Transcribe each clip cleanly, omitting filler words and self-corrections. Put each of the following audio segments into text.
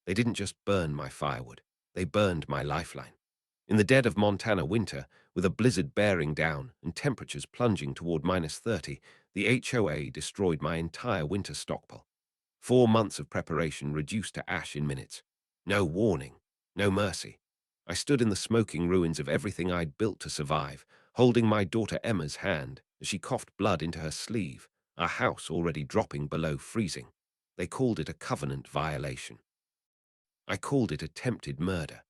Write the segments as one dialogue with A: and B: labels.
A: They didn't just burn my firewood, they burned my lifeline. In the dead of Montana winter, with a blizzard bearing down and temperatures plunging toward -30, the HOA destroyed my entire winter stockpile. 4 months of preparation reduced to ash in minutes. No warning, no mercy. I stood in the smoking ruins of everything I'd built to survive, holding my daughter Emma's hand as she coughed blood into her sleeve, our house already dropping below freezing. They called it a covenant violation. I called it attempted murder.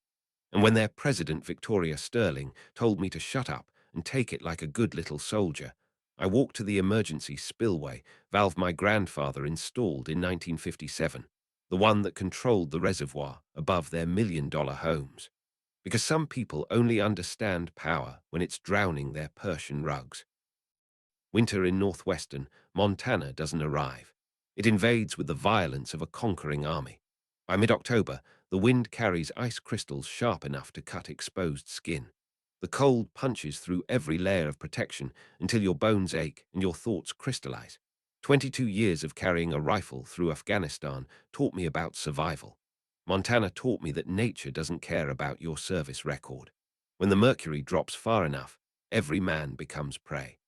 A: And when their president, Victoria Sterling, told me to shut up and take it like a good little soldier, I walked to the emergency spillway valve my grandfather installed in 1957, the one that controlled the reservoir above their million-dollar homes. Because some people only understand power when it's drowning their Persian rugs. Winter in northwestern Montana doesn't arrive. It invades with the violence of a conquering army. By mid-October, the wind carries ice crystals sharp enough to cut exposed skin. The cold punches through every layer of protection until your bones ache and your thoughts crystallize. 22 years of carrying a rifle through Afghanistan taught me about survival. Montana taught me that nature doesn't care about your service record. When the mercury drops far enough, every man becomes prey.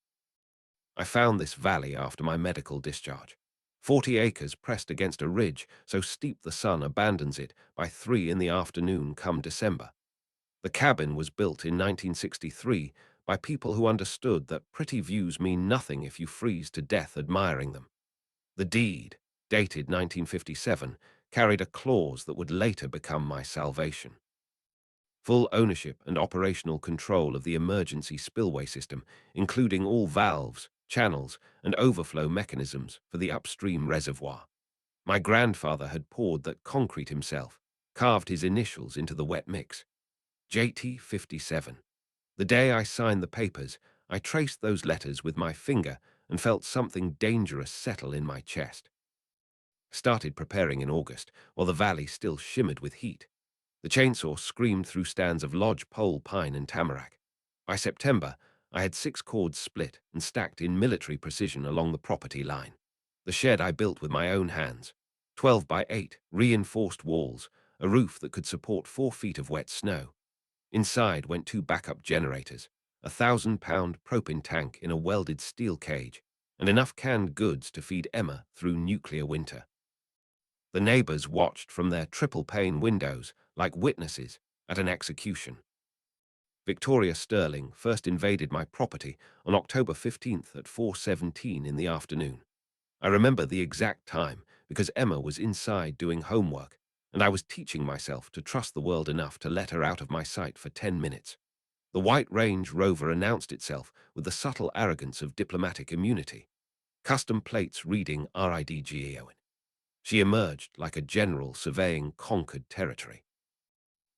A: I found this valley after my medical discharge. 40 acres pressed against a ridge so steep the sun abandons it by 3 in the afternoon come December. The cabin was built in 1963 by people who understood that pretty views mean nothing if you freeze to death admiring them. The deed, dated 1957, carried a clause that would later become my salvation. Full ownership and operational control of the emergency spillway system, including all valves, channels, and overflow mechanisms for the upstream reservoir. My grandfather had poured that concrete himself, carved his initials into the wet mix. JT 57. The day I signed the papers, I traced those letters with my finger and felt something dangerous settle in my chest. Started preparing in August, while the valley still shimmered with heat. The chainsaw screamed through stands of lodge pole pine and tamarack. By September, I had 6 cords split and stacked in military precision along the property line. The shed I built with my own hands. 12 by 8, reinforced walls, a roof that could support 4 feet of wet snow. Inside went 2 backup generators, a 1,000-pound propane tank in a welded steel cage, and enough canned goods to feed Emma through nuclear winter. The neighbors watched from their triple-pane windows like witnesses at an execution. Victoria Sterling first invaded my property on October 15th at 4:17 in the afternoon. I remember the exact time because Emma was inside doing homework, and I was teaching myself to trust the world enough to let her out of my sight for 10 minutes. The White Range Rover announced itself with the subtle arrogance of diplomatic immunity. Custom plates reading RIDGEO. She emerged like a general surveying conquered territory.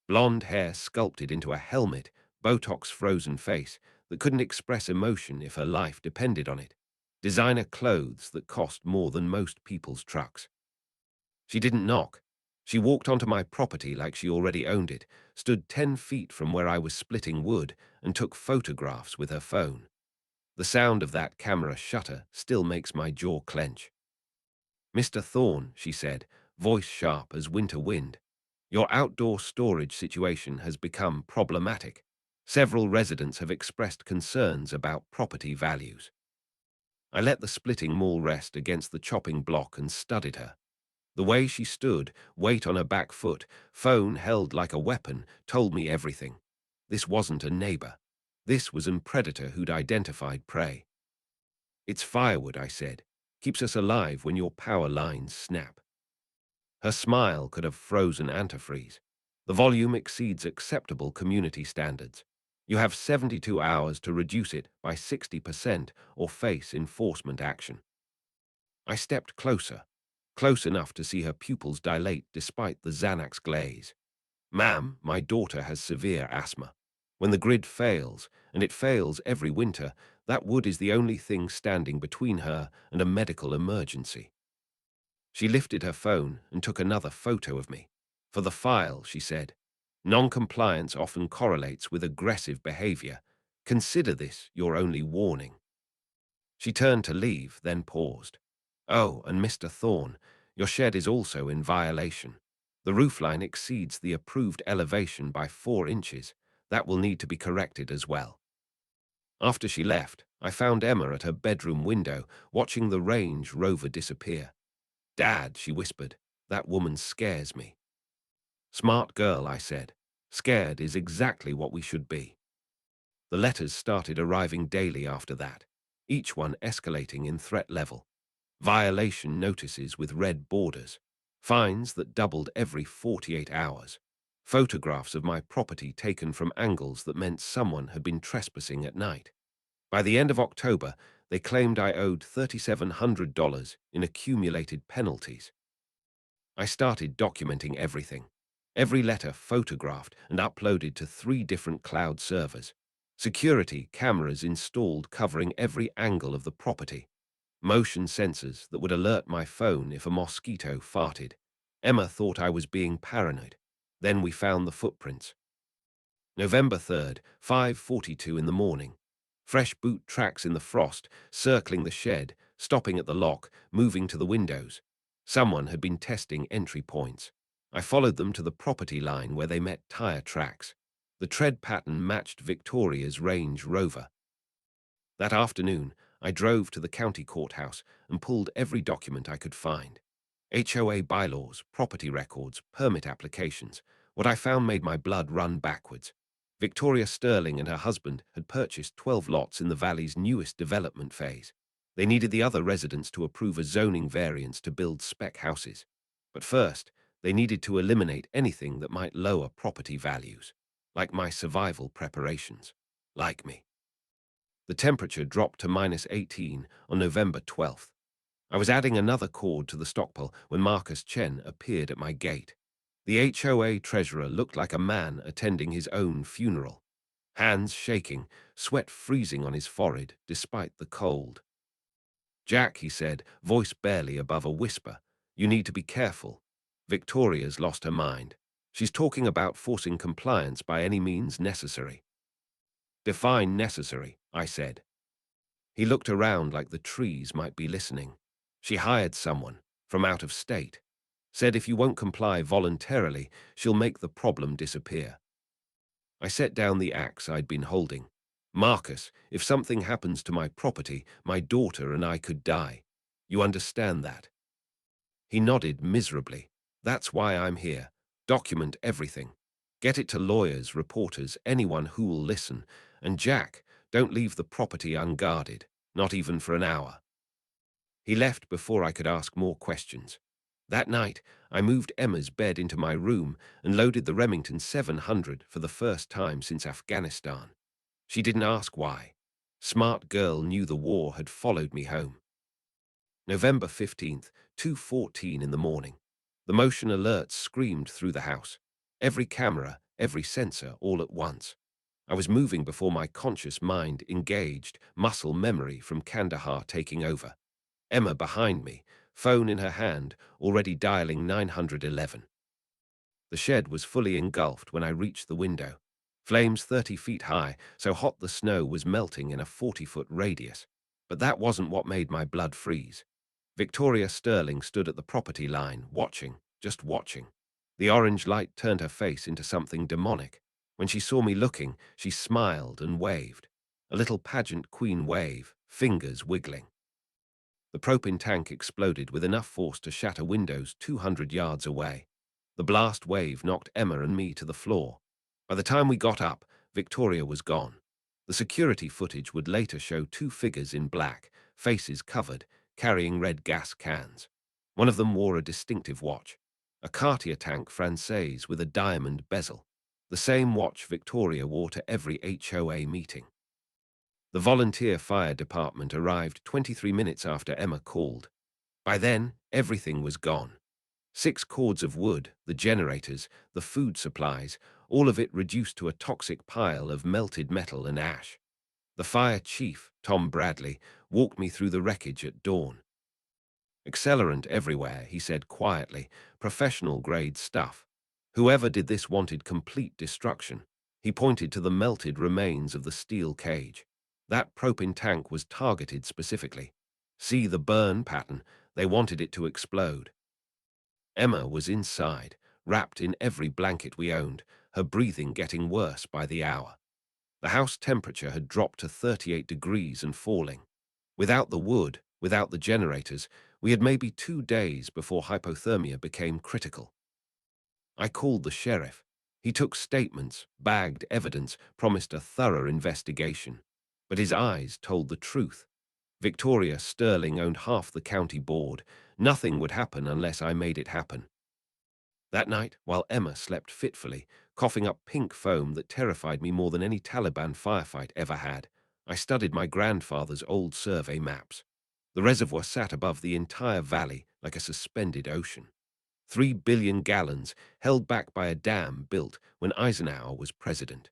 A: Blonde hair sculpted into a helmet, Botox-frozen face that couldn't express emotion if her life depended on it. Designer clothes that cost more than most people's trucks. She didn't knock. She walked onto my property like she already owned it, stood 10 feet from where I was splitting wood, and took photographs with her phone. The sound of that camera shutter still makes my jaw clench. "Mr. Thorne," she said, voice sharp as winter wind, "your outdoor storage situation has become problematic. Several residents have expressed concerns about property values." I let the splitting maul rest against the chopping block and studied her. The way she stood, weight on her back foot, phone held like a weapon, told me everything. This wasn't a neighbor. This was a predator who'd identified prey. "It's firewood," I said. "Keeps us alive when your power lines snap." Her smile could have frozen antifreeze. "The volume exceeds acceptable community standards. You have 72 hours to reduce it by 60% or face enforcement action." I stepped closer, close enough to see her pupils dilate despite the Xanax glaze. "Ma'am, my daughter has severe asthma. When the grid fails, and it fails every winter, that wood is the only thing standing between her and a medical emergency." She lifted her phone and took another photo of me. "For the file," she said. "Non-compliance often correlates with aggressive behavior. Consider this your only warning." She turned to leave, then paused. "Oh, and Mr. Thorne, your shed is also in violation. The roofline exceeds the approved elevation by 4 inches. That will need to be corrected as well. After she left, I found Emma at her bedroom window, watching the Range Rover disappear. "Dad," she whispered, "that woman scares me." "Smart girl," I said. "Scared is exactly what we should be." The letters started arriving daily after that, each one escalating in threat level. Violation notices with red borders, fines that doubled every 48 hours, photographs of my property taken from angles that meant someone had been trespassing at night. By the end of October, they claimed I owed $3,700 in accumulated penalties. I started documenting everything. Every letter photographed and uploaded to 3 different cloud servers. Security cameras installed covering every angle of the property. Motion sensors that would alert my phone if a mosquito farted. Emma thought I was being paranoid. Then we found the footprints. November 3rd, 5:42 in the morning. Fresh boot tracks in the frost, circling the shed, stopping at the lock, moving to the windows. Someone had been testing entry points. I followed them to the property line where they met tire tracks. The tread pattern matched Victoria's Range Rover. That afternoon, I drove to the county courthouse and pulled every document I could find. HOA bylaws, property records, permit applications. What I found made my blood run backwards. Victoria Sterling and her husband had purchased 12 lots in the valley's newest development phase. They needed the other residents to approve a zoning variance to build spec houses. But first, they needed to eliminate anything that might lower property values, like my survival preparations, like me. The temperature dropped to -18 on November 12th. I was adding another cord to the stockpile when Marcus Chen appeared at my gate. The HOA treasurer looked like a man attending his own funeral. Hands shaking, sweat freezing on his forehead despite the cold. "Jack," he said, voice barely above a whisper, "you need to be careful. Victoria's lost her mind. She's talking about forcing compliance by any means necessary." "Define necessary," I said. He looked around like the trees might be listening. "She hired someone from out of state. Said if you won't comply voluntarily, she'll make the problem disappear." I set down the axe I'd been holding. "Marcus, if something happens to my property, my daughter and I could die. You understand that?" He nodded miserably. "That's why I'm here. Document everything. Get it to lawyers, reporters, anyone who'll listen. And Jack, don't leave the property unguarded, not even for an hour." He left before I could ask more questions. That night, I moved Emma's bed into my room and loaded the Remington 700 for the first time since Afghanistan. She didn't ask why. Smart girl knew the war had followed me home. November 15th, 2:14 in the morning. The motion alerts screamed through the house. Every camera, every sensor, all at once. I was moving before my conscious mind engaged, muscle memory from Kandahar taking over. Emma behind me, phone in her hand, already dialing 911. The shed was fully engulfed when I reached the window. Flames 30 feet high, so hot the snow was melting in a 40-foot radius. But that wasn't what made my blood freeze. Victoria Sterling stood at the property line, watching, just watching. The orange light turned her face into something demonic. When she saw me looking, she smiled and waved. A little pageant queen wave, fingers wiggling. The propane tank exploded with enough force to shatter windows 200 yards away. The blast wave knocked Emma and me to the floor. By the time we got up, Victoria was gone. The security footage would later show 2 figures in black, faces covered, carrying red gas cans. One of them wore a distinctive watch, a Cartier tank Française with a diamond bezel, the same watch Victoria wore to every HOA meeting. The volunteer fire department arrived 23 minutes after Emma called. By then, everything was gone. 6 cords of wood, the generators, the food supplies, all of it reduced to a toxic pile of melted metal and ash. The fire chief, Tom Bradley, walked me through the wreckage at dawn. "Accelerant everywhere," he said quietly, "professional-grade stuff. Whoever did this wanted complete destruction." He pointed to the melted remains of the steel cage. That propane tank was targeted specifically. "See the burn pattern? They wanted it to explode." Emma was inside, wrapped in every blanket we owned, her breathing getting worse by the hour. The house temperature had dropped to 38 degrees and falling. Without the wood, without the generators, we had maybe 2 days before hypothermia became critical. I called the sheriff. He took statements, bagged evidence, promised a thorough investigation. But his eyes told the truth. Victoria Sterling owned half the county board. Nothing would happen unless I made it happen. That night, while Emma slept fitfully, coughing up pink foam that terrified me more than any Taliban firefight ever had, I studied my grandfather's old survey maps. The reservoir sat above the entire valley like a suspended ocean. 3 billion gallons held back by a dam built when Eisenhower was president.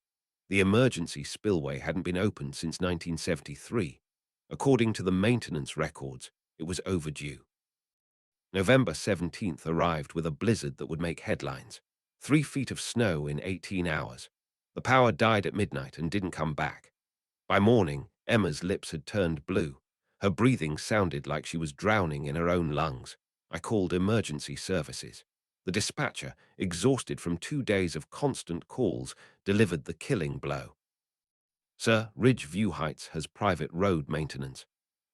A: The emergency spillway hadn't been opened since 1973. According to the maintenance records, it was overdue. November 17th arrived with a blizzard that would make headlines. 3 feet of snow in 18 hours. The power died at midnight and didn't come back. By morning, Emma's lips had turned blue. Her breathing sounded like she was drowning in her own lungs. I called emergency services. The dispatcher, exhausted from 2 days of constant calls, delivered the killing blow. Sir, Ridge View Heights has private road maintenance.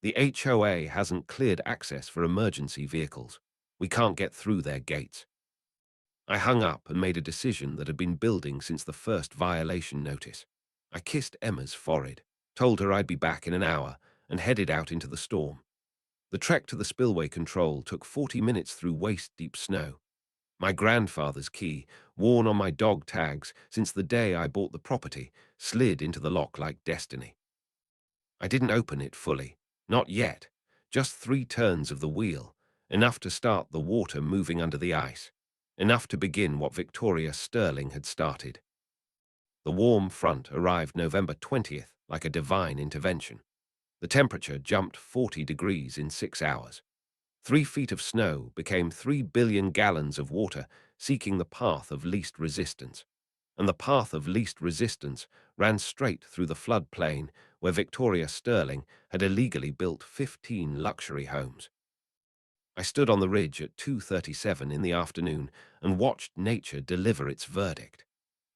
A: The HOA hasn't cleared access for emergency vehicles. We can't get through their gates. I hung up and made a decision that had been building since the first violation notice. I kissed Emma's forehead, told her I'd be back in an hour, and headed out into the storm. The trek to the spillway control took 40 minutes through waist-deep snow. My grandfather's key, worn on my dog tags since the day I bought the property, slid into the lock like destiny. I didn't open it fully. Not yet. Just 3 turns of the wheel, enough to start the water moving under the ice, enough to begin what Victoria Sterling had started. The warm front arrived November 20th like a divine intervention. The temperature jumped 40 degrees in 6 hours. 3 feet of snow became 3 billion gallons of water seeking the path of least resistance. And the path of least resistance ran straight through the floodplain where Victoria Sterling had illegally built 15 luxury homes. I stood on the ridge at 2:37 in the afternoon and watched nature deliver its verdict.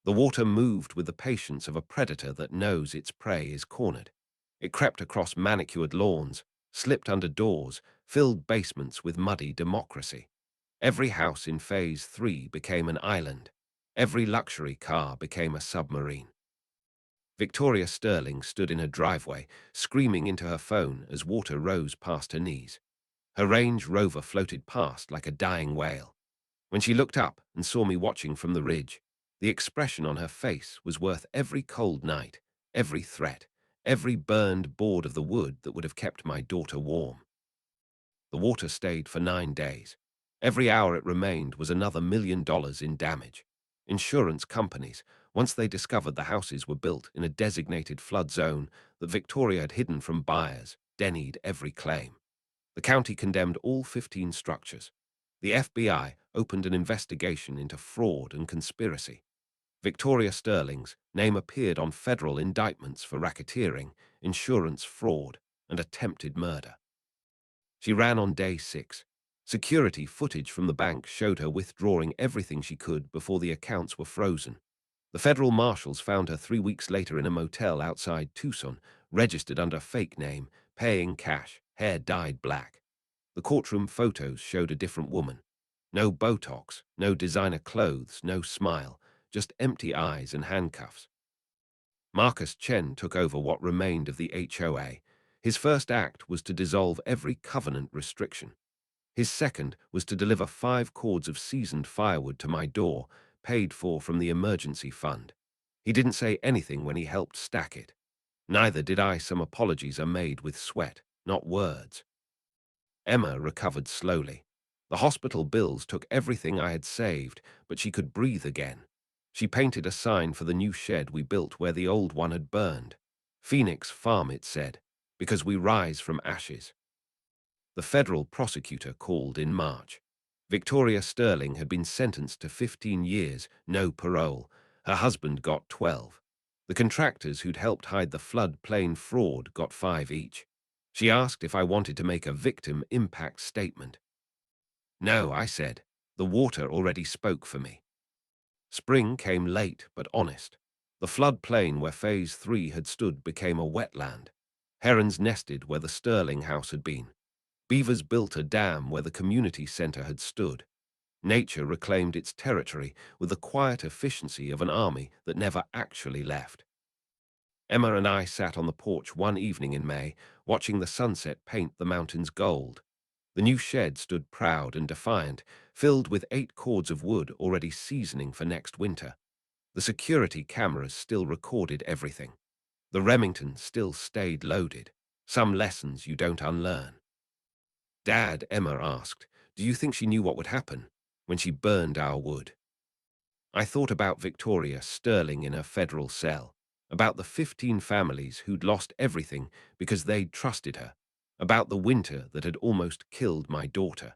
A: The water moved with the patience of a predator that knows its prey is cornered. It crept across manicured lawns, slipped under doors, filled basements with muddy democracy. Every house in Phase 3 became an island. Every luxury car became a submarine. Victoria Sterling stood in her driveway, screaming into her phone as water rose past her knees. Her Range Rover floated past like a dying whale. When she looked up and saw me watching from the ridge, the expression on her face was worth every cold night, every threat, every burned board of the wood that would have kept my daughter warm. The water stayed for 9 days. Every hour it remained was another $1 million in damage. Insurance companies, once they discovered the houses were built in a designated flood zone that Victoria had hidden from buyers, denied every claim. The county condemned all 15 structures. The FBI opened an investigation into fraud and conspiracy. Victoria Sterling's name appeared on federal indictments for racketeering, insurance fraud, and attempted murder. She ran on day 6. Security footage from the bank showed her withdrawing everything she could before the accounts were frozen. The federal marshals found her 3 weeks later in a motel outside Tucson, registered under a fake name, paying cash, hair dyed black. The courtroom photos showed a different woman. No Botox, no designer clothes, no smile, just empty eyes and handcuffs. Marcus Chen took over what remained of the HOA. His first act was to dissolve every covenant restriction. His second was to deliver 5 cords of seasoned firewood to my door, paid for from the emergency fund. He didn't say anything when he helped stack it. Neither did I. Some apologies are made with sweat, not words. Emma recovered slowly. The hospital bills took everything I had saved, but she could breathe again. She painted a sign for the new shed we built where the old one had burned. Phoenix Farm, it said, because we rise from ashes. The federal prosecutor called in March. Victoria Sterling had been sentenced to 15 years, no parole. Her husband got 12. The contractors who'd helped hide the floodplain fraud got 5 each. She asked if I wanted to make a victim impact statement. No, I said. The water already spoke for me. Spring came late but honest. The floodplain where Phase 3 had stood became a wetland. Herons nested where the Sterling house had been. Beavers built a dam where the community centre had stood. Nature reclaimed its territory with the quiet efficiency of an army that never actually left. Emma and I sat on the porch one evening in May, watching the sunset paint the mountains gold. The new shed stood proud and defiant, filled with 8 cords of wood already seasoning for next winter. The security cameras still recorded everything. The Remington still stayed loaded. Some lessons you don't unlearn. Dad, Emma asked, do you think she knew what would happen when she burned our wood? I thought about Victoria Sterling in her federal cell, about the 15 families who'd lost everything because they'd trusted her, about the winter that had almost killed my daughter.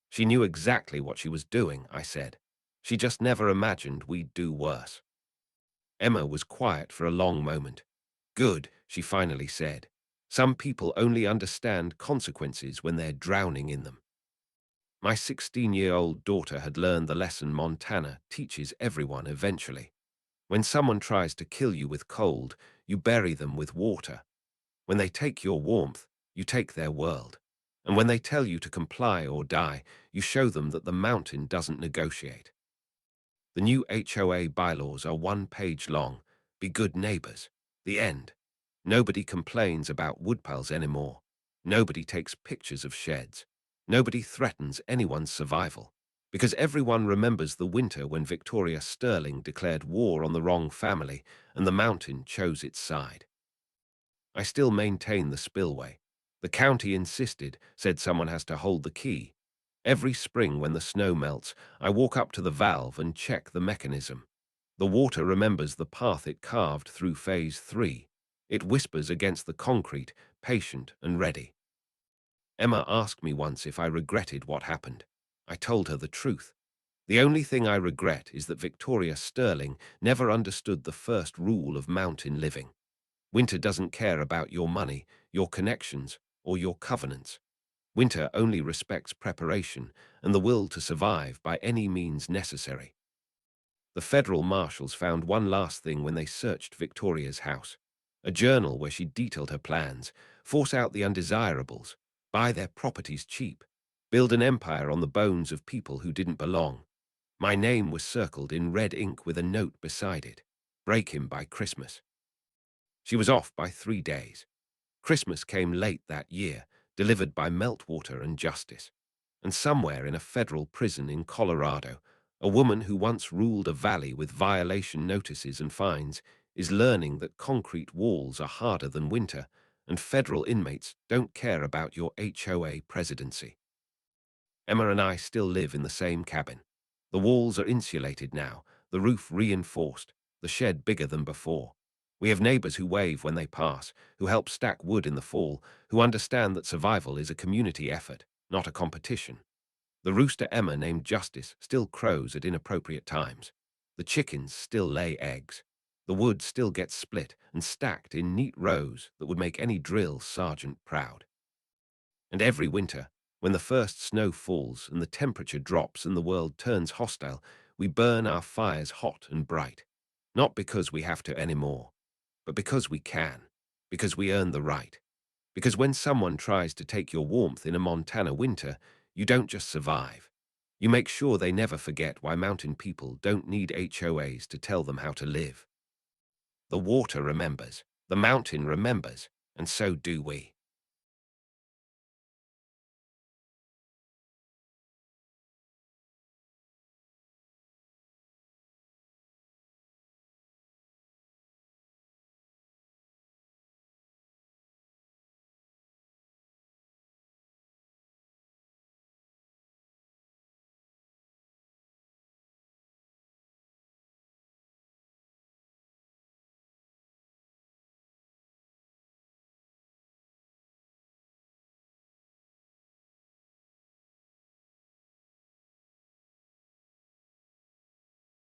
A: She knew exactly what she was doing, I said. She just never imagined we'd do worse. Emma was quiet for a long moment. Good, she finally said. Some people only understand consequences when they're drowning in them. My 16-year-old daughter had learned the lesson Montana teaches everyone eventually. When someone tries to kill you with cold, you bury them with water. When they take your warmth, you take their world. And when they tell you to comply or die, you show them that the mountain doesn't negotiate. The new HOA bylaws are 1 page long. Be good neighbors. The end. Nobody complains about woodpiles anymore. Nobody takes pictures of sheds. Nobody threatens anyone's survival. Because everyone remembers the winter when Victoria Sterling declared war on the wrong family and the mountain chose its side. I still maintain the spillway. The county insisted, said someone has to hold the key. Every spring when the snow melts, I walk up to the valve and check the mechanism. The water remembers the path it carved through Phase 3. It whispers against the concrete, patient and ready. Emma asked me once if I regretted what happened. I told her the truth. The only thing I regret is that Victoria Sterling never understood the first rule of mountain living. Winter doesn't care about your money, your connections, or your covenants. Winter only respects preparation and the will to survive by any means necessary. The federal marshals found one last thing when they searched Victoria's house. A journal where she detailed her plans, force out the undesirables, buy their properties cheap, build an empire on the bones of people who didn't belong. My name was circled in red ink with a note beside it. Break him by Christmas. She was off by 3 days. Christmas came late that year, delivered by meltwater and justice. And somewhere in a federal prison in Colorado, a woman who once ruled a valley with violation notices and fines is learning that concrete walls are harder than winter, and federal inmates don't care about your HOA presidency. Emma and I still live in the same cabin. The walls are insulated now, the roof reinforced, the shed bigger than before. We have neighbors who wave when they pass, who help stack wood in the fall, who understand that survival is a community effort, not a competition. The rooster Emma named Justice still crows at inappropriate times. The chickens still lay eggs. The wood still gets split and stacked in neat rows that would make any drill sergeant proud. And every winter, when the first snow falls and the temperature drops and the world turns hostile, we burn our fires hot and bright. Not because we have to anymore, but because we can, because we earn the right. Because when someone tries to take your warmth in a Montana winter, you don't just survive. You make sure they never forget why mountain people don't need HOAs to tell them how to live. The water remembers, the mountain remembers, and so do we.